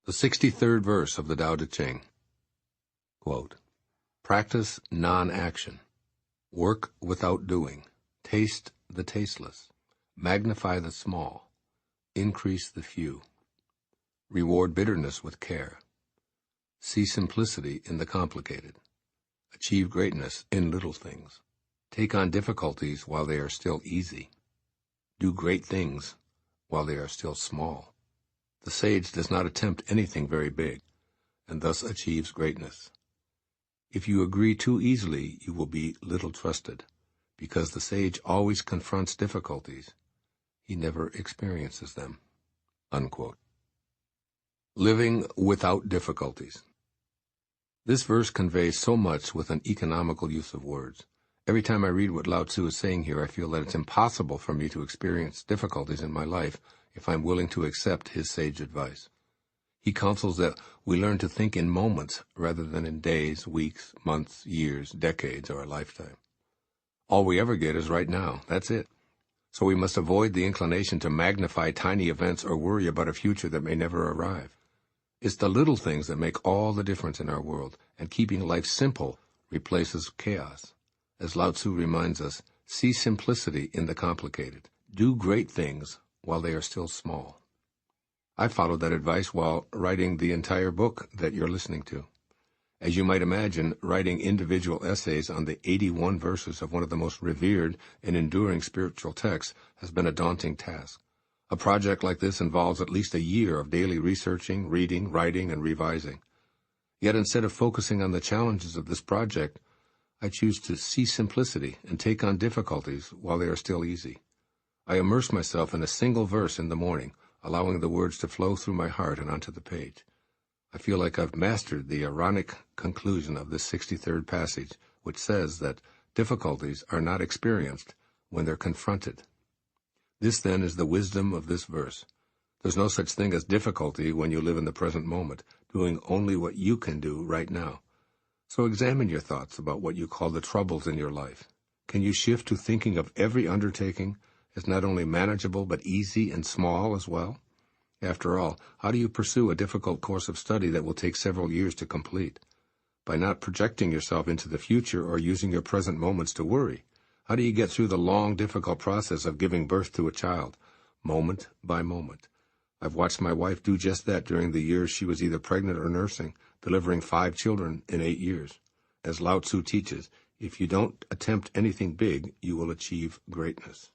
The 63rd verse of the Tao Te Ching. Quote, "Practice non-action. Work without doing. Taste the tasteless. Magnify the small. Increase the few. Reward bitterness with care. See simplicity in the complicated. Achieve greatness in little things. Take on difficulties while they are still easy. Do great things while they are still small. The sage does not attempt anything very big, and thus achieves greatness. If you agree too easily, you will be little trusted, because the sage always confronts difficulties. He never experiences them." Unquote. Living without difficulties. This verse conveys so much with an economical use of words. Every time I read what Lao Tzu is saying here, I feel that it's impossible for me to experience difficulties in my life if I'm willing to accept his sage advice. He counsels that we learn to think in moments rather than in days, weeks, months, years, decades, or a lifetime. All we ever get is right now. That's it. So we must avoid the inclination to magnify tiny events or worry about a future that may never arrive. It's the little things that make all the difference in our world, and keeping life simple replaces chaos. As Lao Tzu reminds us, see simplicity in the complicated. Do great things while they are still small. I followed that advice while writing the entire book that you're listening to. As you might imagine, writing individual essays on the 81 verses of one of the most revered and enduring spiritual texts has been a daunting task. A project like this involves at least a year of daily researching, reading, writing, and revising. Yet instead of focusing on the challenges of this project, I choose to see simplicity and take on difficulties while they are still easy. I immerse myself in a single verse in the morning, allowing the words to flow through my heart and onto the page. I feel like I've mastered the ironic conclusion of this 63rd passage, which says that difficulties are not experienced when they're confronted. This, then, is the wisdom of this verse. There's no such thing as difficulty when you live in the present moment, doing only what you can do right now. So examine your thoughts about what you call the troubles in your life. Can you shift to thinking of every undertaking as not only manageable but easy and small as well? After all, how do you pursue a difficult course of study that will take several years to complete? By not projecting yourself into the future or using your present moments to worry. How do you get through the long, difficult process of giving birth to a child, moment by moment? I've watched my wife do just that during the years she was either pregnant or nursing, delivering 5 children in 8 years. As Lao Tzu teaches, if you don't attempt anything big, you will achieve greatness.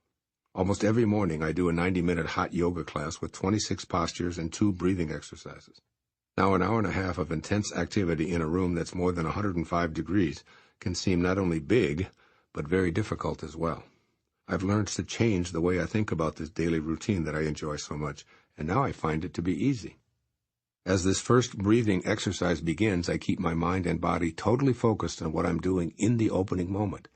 Almost every morning I do a 90-minute hot yoga class with 26 postures and 2 breathing exercises. Now an hour and a half of intense activity in a room that's more than 105 degrees can seem not only big, but very difficult as well. I've learned to change the way I think about this daily routine that I enjoy so much, and now I find it to be easy. As this first breathing exercise begins, I keep my mind and body totally focused on what I'm doing in the opening moment.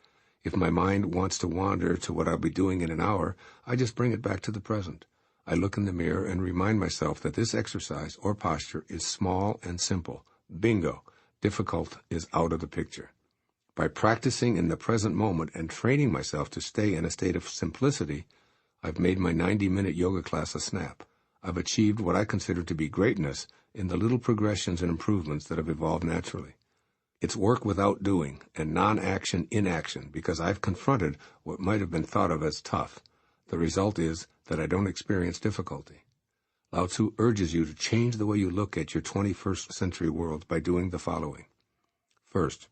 If my mind wants to wander to what I'll be doing in an hour, I just bring it back to the present. I look in the mirror and remind myself that this exercise or posture is small and simple. Bingo! Difficult is out of the picture. By practicing in the present moment and training myself to stay in a state of simplicity, I've made my 90-minute yoga class a snap. I've achieved what I consider to be greatness in the little progressions and improvements that have evolved naturally. It's work without doing and non-action in action because I've confronted what might have been thought of as tough. The result is that I don't experience difficulty. Lao Tzu urges you to change the way you look at your 21st century world by doing the following. First,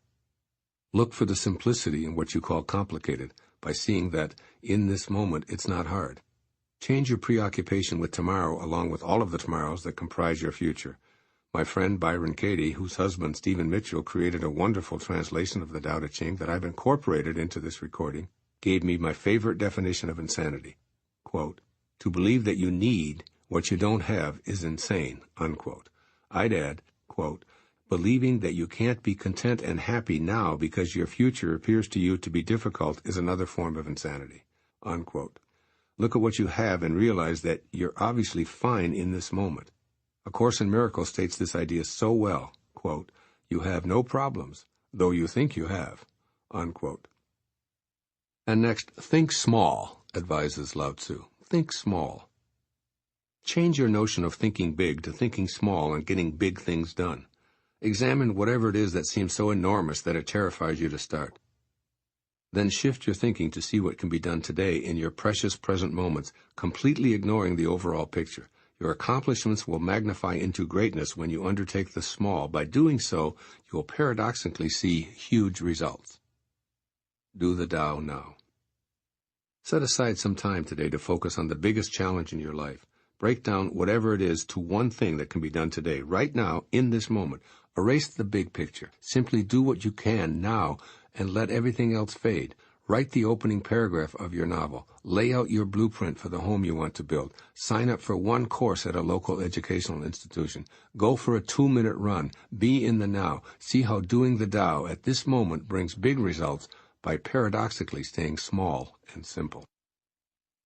look for the simplicity in what you call complicated by seeing that in this moment it's not hard. Change your preoccupation with tomorrow along with all of the tomorrows that comprise your future. My friend Byron Katie, whose husband Stephen Mitchell created a wonderful translation of the Tao Te Ching that I've incorporated into this recording, gave me my favorite definition of insanity. Quote, "To believe that you need what you don't have is insane," unquote. I'd add, quote, "Believing that you can't be content and happy now because your future appears to you to be difficult is another form of insanity," unquote. Look at what you have and realize that you're obviously fine in this moment. A Course in Miracles states this idea so well, quote, "You have no problems, though you think you have," unquote. And next, think small, advises Lao Tzu. Think small. Change your notion of thinking big to thinking small and getting big things done. Examine whatever it is that seems so enormous that it terrifies you to start. Then shift your thinking to see what can be done today in your precious present moments, completely ignoring the overall picture. Your accomplishments will magnify into greatness when you undertake the small. By doing so, you will paradoxically see huge results. Do the Tao now. Set aside some time today to focus on the biggest challenge in your life. Break down whatever it is to one thing that can be done today, right now, in this moment. Erase the big picture. Simply do what you can now and let everything else fade. Write the opening paragraph of your novel. Lay out your blueprint for the home you want to build. Sign up for one course at a local educational institution. Go for a 2-minute run. Be in the now. See how doing the Tao at this moment brings big results by paradoxically staying small and simple.